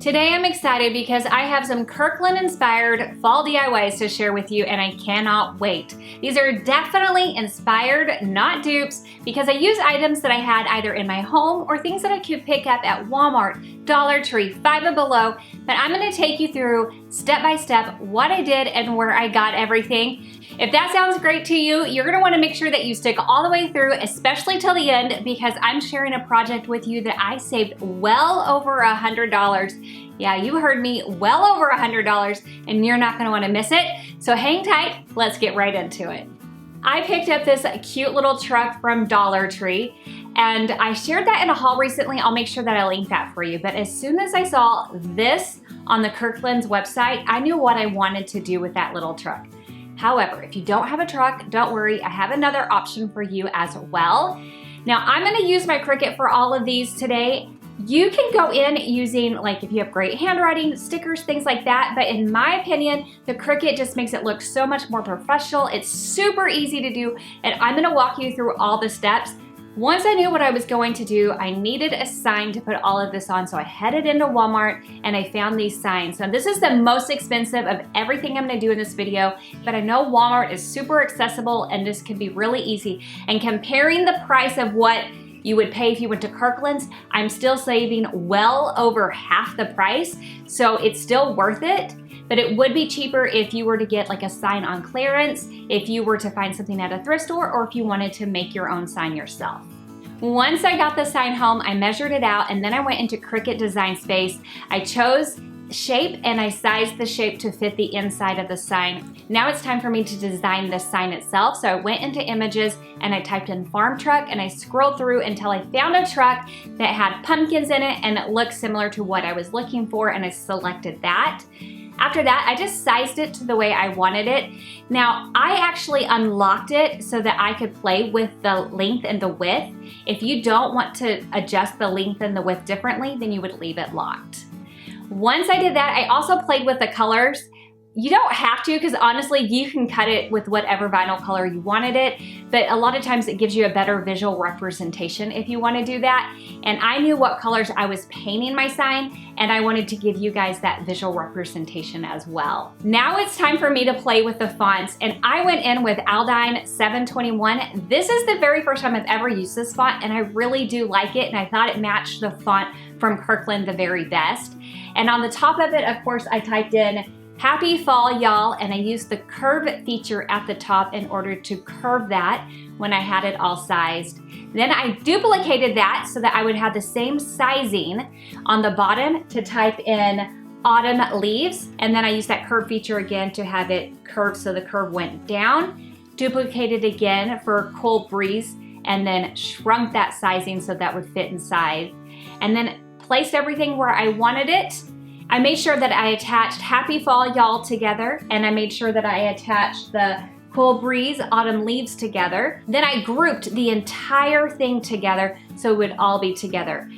Today I'm excited because I have some Kirkland inspired fall DIYs to share with you and I cannot wait. These are definitely inspired, not dupes, because I use items that I had either in my home or things that I could pick up at Walmart, Dollar Tree, Five and Below, but I'm gonna take you through step by step what I did and where I got everything. If that sounds great to you, you're gonna wanna make sure that you stick all the way through, especially till the end, because I'm sharing a project with you that I saved well over $100. Yeah, you heard me, well over $100, and you're not gonna wanna miss it. So hang tight, let's get right into it. I picked up this cute little truck from Dollar Tree, and I shared that in a haul recently. I'll make sure that I link that for you. But as soon as I saw this on the Kirkland's website, I knew what I wanted to do with that little truck. However, if you don't have a truck, don't worry, I have another option for you as well. Now, I'm gonna use my Cricut for all of these today. You can go in using, like, if you have great handwriting, stickers, things like that, but in my opinion, the Cricut just makes it look so much more professional. It's super easy to do, and I'm gonna walk you through all the steps. Once I knew what I was going to do, I needed a sign to put all of this on, so I headed into Walmart and I found these signs. Now, this is the most expensive of everything I'm gonna do in this video, but I know Walmart is super accessible and this can be really easy. And comparing the price of what you would pay if you went to Kirkland's, I'm still saving well over half the price, so it's still worth it. But it would be cheaper if you were to get like a sign on clearance, if you were to find something at a thrift store, or if you wanted to make your own sign yourself. Once I got the sign home, I measured it out, and then I went into Cricut Design Space. I chose shape and I sized the shape to fit the inside of the sign. Now it's time for me to design the sign itself. So I went into images and I typed in farm truck and I scrolled through until I found a truck that had pumpkins in it and it looked similar to what I was looking for, and I selected that. After that, I just sized it to the way I wanted it. Now, I actually unlocked it so that I could play with the length and the width. If you don't want to adjust the length and the width differently, then you would leave it locked. Once I did that, I also played with the colors. You don't have to, because honestly, you can cut it with whatever vinyl color you wanted it, but a lot of times it gives you a better visual representation if you want to do that. And I knew what colors I was painting my sign, and I wanted to give you guys that visual representation as well. Now it's time for me to play with the fonts, and I went in with Aldine 721. This is the very first time I've ever used this font, and I really do like it, and I thought it matched the font from Kirkland the very best. And on the top of it, of course, I typed in Happy Fall, y'all, and I used the curve feature at the top in order to curve that when I had it all sized. Then I duplicated that so that I would have the same sizing on the bottom to type in autumn leaves, and then I used that curve feature again to have it curved so the curve went down, duplicated again for cold breeze, and then shrunk that sizing so that would fit inside, and then placed everything where I wanted it. I made sure that I attached Happy Fall, y'all together, and I made sure that I attached the Cool Breeze Autumn Leaves together. Then I grouped the entire thing together so it would all be together.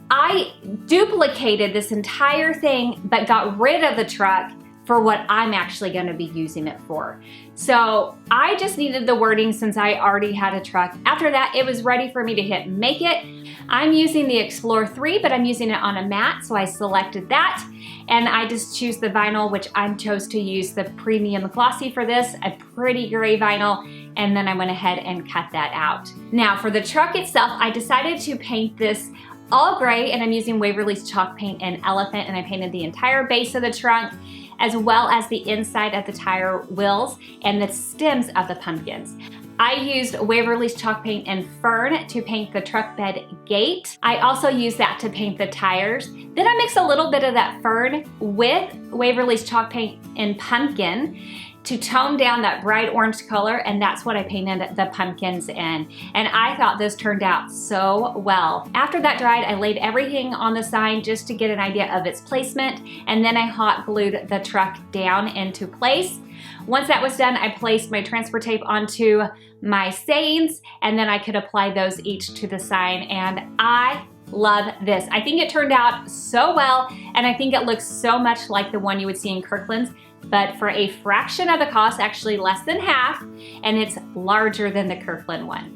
I duplicated this entire thing but got rid of the truck for what I'm actually gonna be using it for. So I just needed the wording since I already had a truck. After that, it was ready for me to hit make it. I'm using the Explore 3, but I'm using it on a mat, so I selected that. And I just choose the vinyl, which I chose to use the premium glossy for this, a pretty gray vinyl, and then I went ahead and cut that out. Now for the truck itself, I decided to paint this all gray, and I'm using Waverly's chalk paint and Elephant, and I painted the entire base of the trunk, as well as the inside of the tire wheels and the stems of the pumpkins. I used Waverly's chalk paint and Fern to paint the truck bed gate. I also used that to paint the tires. Then I mixed a little bit of that Fern with Waverly's chalk paint and pumpkin to tone down that bright orange color, and that's what I painted the pumpkins in. And I thought this turned out so well. After that dried, I laid everything on the sign just to get an idea of its placement, and then I hot glued the truck down into place. Once that was done, I placed my transfer tape onto my sayings, and then I could apply those each to the sign, and I love this. I think it turned out so well, and I think it looks so much like the one you would see in Kirkland's, but for a fraction of the cost, actually less than half, and it's larger than the Kirkland one.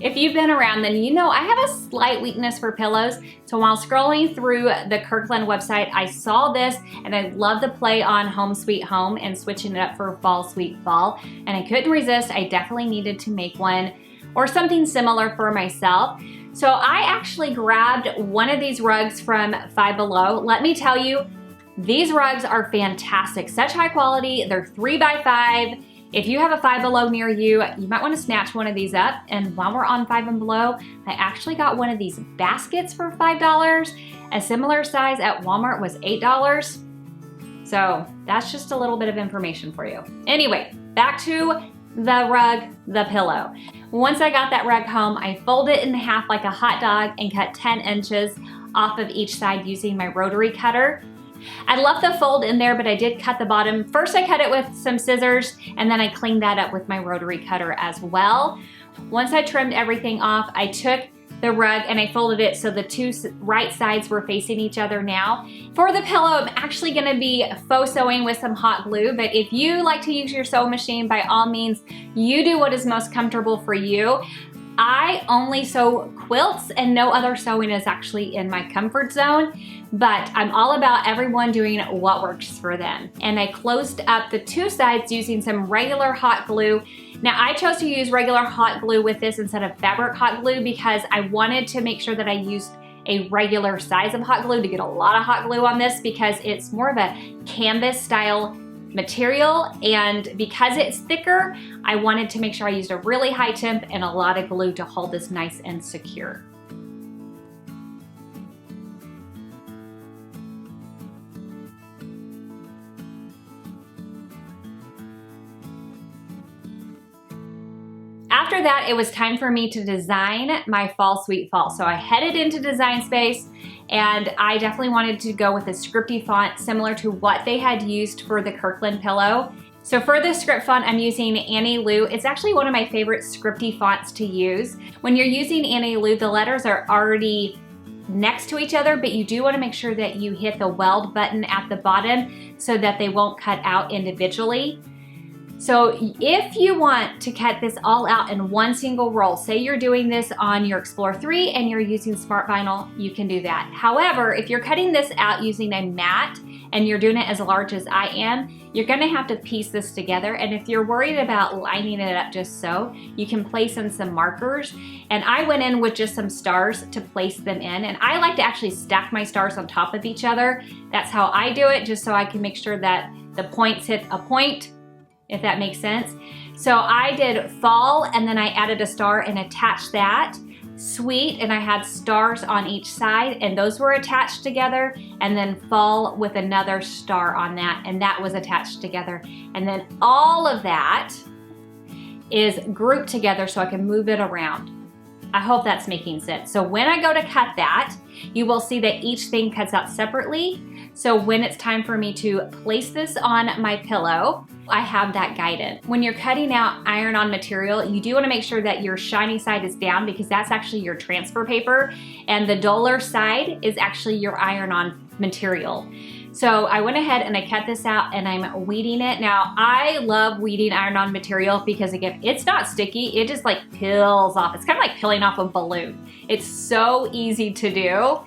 If you've been around, then you know I have a slight weakness for pillows. So while scrolling through the Kirkland website, I saw this and I love the play on Home Sweet Home and switching it up for Fall Sweet Fall. And I couldn't resist. I definitely needed to make one or something similar for myself. So I actually grabbed one of these rugs from Five Below. Let me tell you, these rugs are fantastic. Such high quality. They're 3x5. If you have a Five Below near you, you might want to snatch one of these up. And while we're on Five and Below, I actually got one of these baskets for $5. A similar size at Walmart was $8. So that's just a little bit of information for you. Anyway, back to the rug, the pillow. Once I got that rug home, I folded it in half like a hot dog and cut 10 inches off of each side using my rotary cutter. I left the fold in there, but I did cut the bottom. First, I cut it with some scissors, and then I cleaned that up with my rotary cutter as well. Once I trimmed everything off, I took the rug and I folded it so the two right sides were facing each other now. For the pillow, I'm actually gonna be faux sewing with some hot glue, but if you like to use your sewing machine, by all means, you do what is most comfortable for you. I only sew quilts and no other sewing is actually in my comfort zone, but I'm all about everyone doing what works for them. And I closed up the two sides using some regular hot glue. Now I chose to use regular hot glue with this instead of fabric hot glue because I wanted to make sure that I used a regular size of hot glue to get a lot of hot glue on this because it's more of a canvas style material, and because it's thicker, I wanted to make sure I used a really high temp and a lot of glue to hold this nice and secure. After that, it was time for me to design my Fall Sweet Fall. So I headed into Design Space and I definitely wanted to go with a scripty font similar to what they had used for the Kirkland pillow. So for the script font, I'm using Annie Lou. It's actually one of my favorite scripty fonts to use. When you're using Annie Lou, the letters are already next to each other, but you do want to make sure that you hit the weld button at the bottom so that they won't cut out individually. So if you want to cut this all out in one single roll, say you're doing this on your Explore 3 and you're using smart vinyl, you can do that. However, if you're cutting this out using a mat and you're doing it as large as I am, you're gonna have to piece this together. And if you're worried about lining it up just so, you can place in some markers. And I went in with just some stars to place them in. And I like to actually stack my stars on top of each other. That's how I do it, just so I can make sure that the points hit a point, if that makes sense. So I did fall and then I added a star and attached that. Sweet, and I had stars on each side and those were attached together, and then fall with another star on that, and that was attached together. And then all of that is grouped together so I can move it around. I hope that's making sense. So when I go to cut that, you will see that each thing cuts out separately. So when it's time for me to place this on my pillow, I have that guidance. When you're cutting out iron-on material, you do want to make sure that your shiny side is down because that's actually your transfer paper, and the duller side is actually your iron-on material. So I went ahead and I cut this out and I'm weeding it. Now I love weeding iron-on material because again, it's not sticky, it just like peels off. It's kind of like peeling off a balloon. It's so easy to do.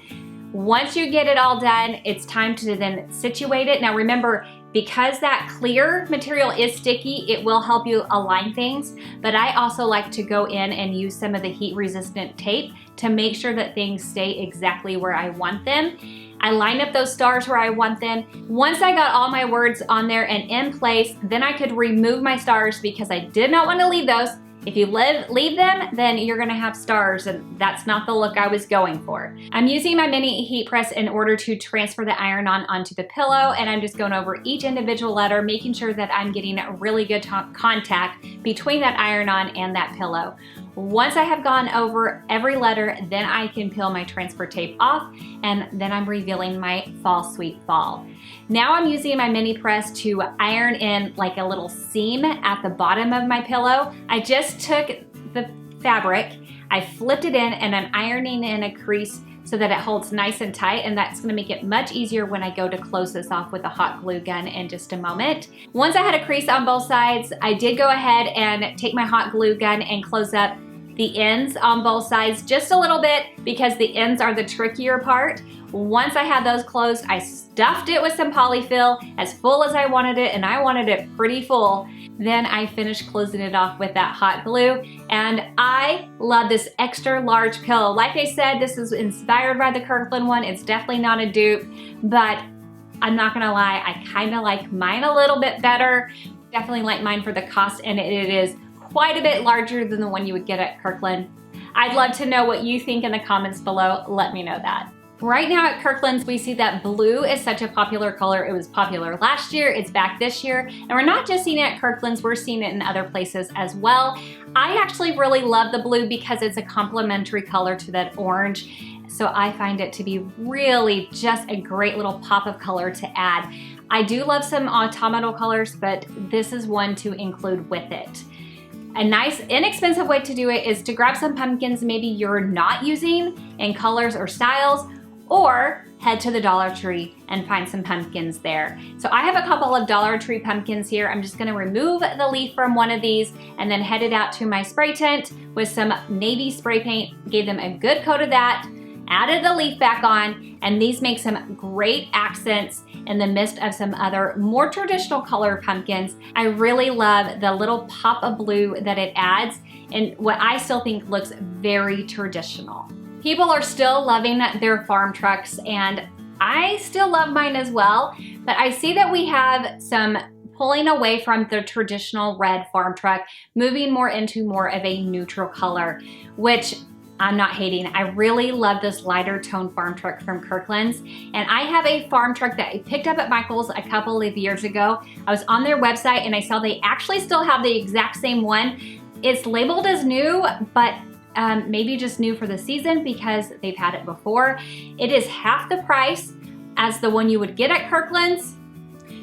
Once you get it all done, it's time to then situate it. Now remember, because that clear material is sticky, it will help you align things, but I also like to go in and use some of the heat resistant tape to make sure that things stay exactly where I want them. I line up those stars where I want them. Once I got all my words on there and in place, then I could remove my stars because I did not want to leave those. If you leave them, then you're gonna have stars, and that's not the look I was going for. I'm using my mini heat press in order to transfer the iron-on onto the pillow, and I'm just going over each individual letter, making sure that I'm getting a really good contact between that iron-on and that pillow. Once I have gone over every letter, then I can peel my transfer tape off, and then I'm revealing my Fall Sweet Fall. Now I'm using my mini press to iron in like a little seam at the bottom of my pillow. I just took the fabric, I flipped it in, and I'm ironing in a crease so that it holds nice and tight, and that's gonna make it much easier when I go to close this off with a hot glue gun in just a moment. Once I had a crease on both sides, I did go ahead and take my hot glue gun and close up the ends on both sides just a little bit because the ends are the trickier part. Once I had those closed, I stuffed it with some polyfill as full as I wanted it, and I wanted it pretty full. Then I finished closing it off with that hot glue, and I love this extra large pillow. Like I said, this is inspired by the Kirkland one. It's definitely not a dupe, but I'm not gonna lie, I kinda like mine a little bit better. Definitely like mine for the cost, and it is quite a bit larger than the one you would get at Kirkland. I'd love to know what you think in the comments below. Let me know that. Right now at Kirkland's, we see that blue is such a popular color. It was popular last year, it's back this year, and we're not just seeing it at Kirkland's, we're seeing it in other places as well. I actually really love the blue because it's a complementary color to that orange, so I find it to be really just a great little pop of color to add. I do love some autumnal colors, but this is one to include with it. A nice, inexpensive way to do it is to grab some pumpkins maybe you're not using in colors or styles, or head to the Dollar Tree and find some pumpkins there. So I have a couple of Dollar Tree pumpkins here. I'm just gonna remove the leaf from one of these and then head it out to my spray tent with some navy spray paint, gave them a good coat of that, added the leaf back on, and these make some great accents in the midst of some other more traditional color pumpkins. I really love the little pop of blue that it adds and what I still think looks very traditional. People are still loving their farm trucks, and I still love mine as well, but I see that we have some pulling away from the traditional red farm truck, moving more into more of a neutral color, which I'm not hating. I really love this lighter tone farm truck from Kirkland's, and I have a farm truck that I picked up at Michael's a couple of years ago. I was on their website and I saw they actually still have the exact same one. It's labeled as new, but maybe just new for the season because they've had it before. It is half the price as the one you would get at Kirkland's.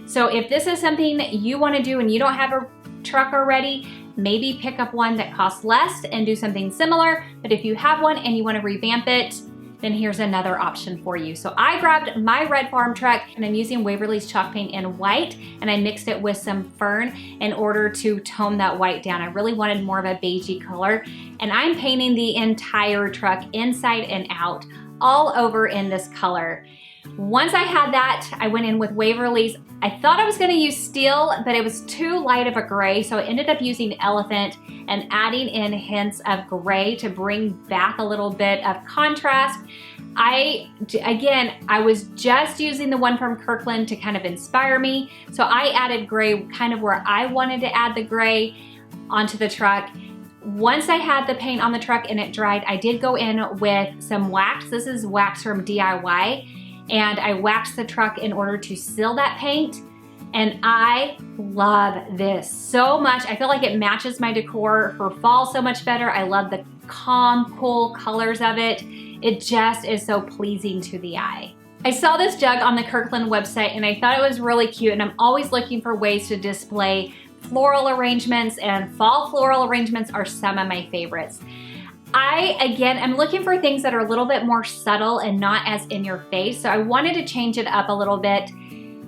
So if this is something that you want to do and you don't have a truck already, maybe pick up one that costs less and do something similar. But if you have one and you want to revamp it, then here's another option for you. So I grabbed my red farm truck and I'm using Waverly's chalk paint in white, and I mixed it with some fern in order to tone that white down. I really wanted more of a beigey color, and I'm painting the entire truck inside and out all over in this color. Once I had that, I went in with Waverly's. I thought I was gonna use steel, but it was too light of a gray, so I ended up using elephant and adding in hints of gray to bring back a little bit of contrast. I was just using the one from Kirkland to kind of inspire me, so I added gray kind of where I wanted to add the gray onto the truck. Once I had the paint on the truck and it dried, I did go in with some wax. This is wax from DIY. And I waxed the truck in order to seal that paint. And I love this so much. I feel like it matches my decor for fall so much better. I love the calm, cool colors of it. It just is so pleasing to the eye. I saw this jug on the Kirkland website and I thought it was really cute, and I'm always looking for ways to display floral arrangements, and fall floral arrangements are some of my favorites. I'm looking for things that are a little bit more subtle and not as in your face, so I wanted to change it up a little bit,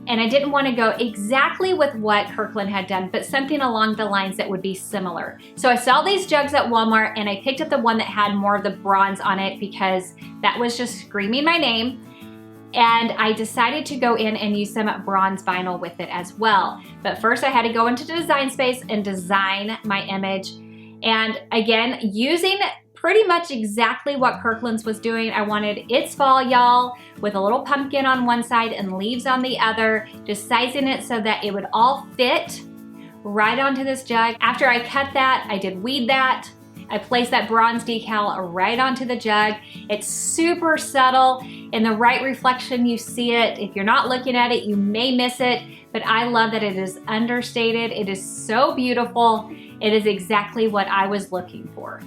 and I didn't want to go exactly with what Kirkland had done, but something along the lines that would be similar. So I saw these jugs at Walmart, and I picked up the one that had more of the bronze on it because that was just screaming my name, and I decided to go in and use some bronze vinyl with it as well. But first I had to go into Design Space and design my image, and again, using pretty much exactly what Kirkland's was doing. I wanted It's Fall, Y'all, with a little pumpkin on one side and leaves on the other, just sizing it so that it would all fit right onto this jug. After I cut that, I did weed that. I placed that bronze decal right onto the jug. It's super subtle. In the right reflection, you see it. If you're not looking at it, you may miss it, but I love that it is understated. It is so beautiful. It is exactly what I was looking for.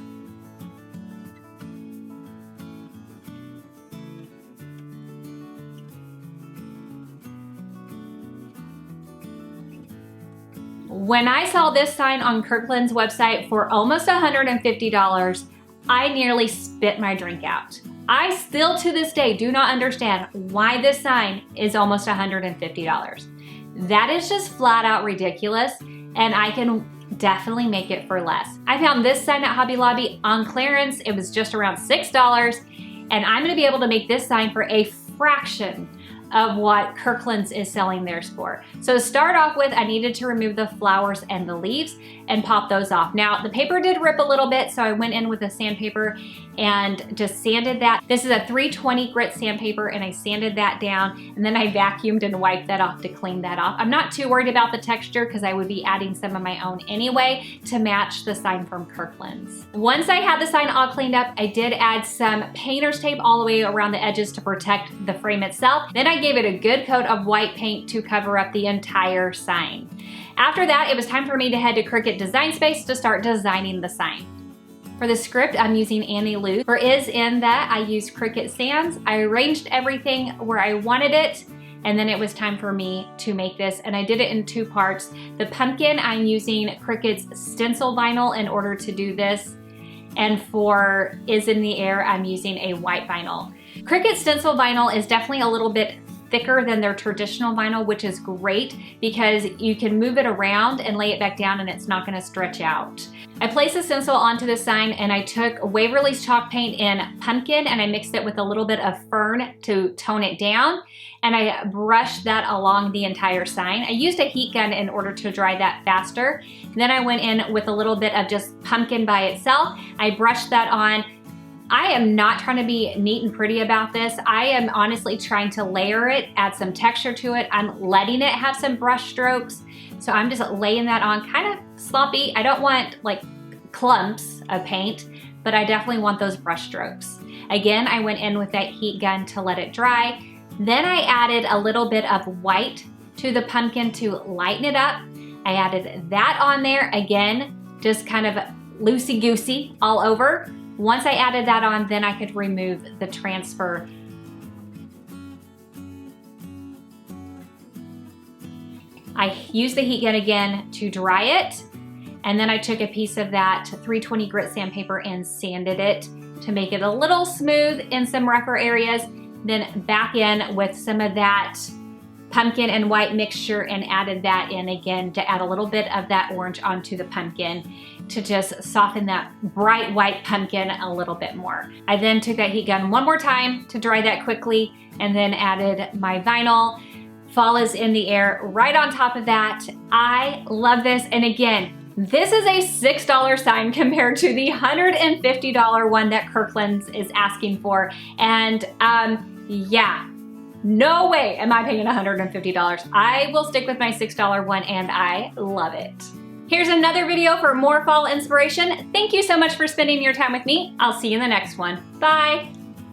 When I saw this sign on Kirkland's website for almost $150, I nearly spit my drink out. I still to this day do not understand why this sign is almost $150. That is just flat out ridiculous, and I can definitely make it for less. I found this sign at Hobby Lobby on clearance. It was just around $6, and I'm gonna be able to make this sign for a fraction of what Kirklands is selling theirs for. So to start off with, I needed to remove the flowers and the leaves and pop those off. Now, the paper did rip a little bit, so I went in with a sandpaper and just sanded that. This is a 320 grit sandpaper, and I sanded that down, and then I vacuumed and wiped that off to clean that off. I'm not too worried about the texture because I would be adding some of my own anyway to match the sign from Kirklands. Once I had the sign all cleaned up, I did add some painter's tape all the way around the edges to protect the frame itself. Then I gave it a good coat of white paint to cover up the entire sign. After that, it was time for me to head to Cricut Design Space to start designing the sign. For the script, I'm using Annie Lou. For Is In That, I used Cricut Sans. I arranged everything where I wanted it, and then it was time for me to make this, and I did it in 2 parts. The pumpkin, I'm using Cricut's stencil vinyl in order to do this, and for Is In the Air, I'm using a white vinyl. Cricut stencil vinyl is definitely a little bit thicker than their traditional vinyl, which is great because you can move it around and lay it back down and it's not gonna stretch out. I placed the stencil onto the sign, and I took Waverly's chalk paint in pumpkin and I mixed it with a little bit of fern to tone it down, and I brushed that along the entire sign. I used a heat gun in order to dry that faster. Then I went in with a little bit of just pumpkin by itself. I brushed that on. I am not trying to be neat and pretty about this. I am honestly trying to layer it, add some texture to it. I'm letting it have some brush strokes. So I'm just laying that on kind of sloppy. I don't want like clumps of paint, but I definitely want those brush strokes. Again, I went in with that heat gun to let it dry. Then I added a little bit of white to the pumpkin to lighten it up. I added that on there, again, just kind of loosey-goosey all over. Once I added that on, then I could remove the transfer. I used the heat gun again to dry it, and then I took a piece of that 320 grit sandpaper and sanded it to make it a little smooth in some rougher areas, then back in with some of that pumpkin and white mixture and added that in again to add a little bit of that orange onto the pumpkin to just soften that bright white pumpkin a little bit more. I then took that heat gun one more time to dry that quickly and then added my vinyl. Fall Is In the Air right on top of that. I love this, and again, this is a $6 sign compared to the $150 one that Kirklands is asking for, and yeah. No way am I paying $150. I will stick with my $6 one, and I love it. Here's another video for more fall inspiration. Thank you so much for spending your time with me. I'll see you in the next one. Bye.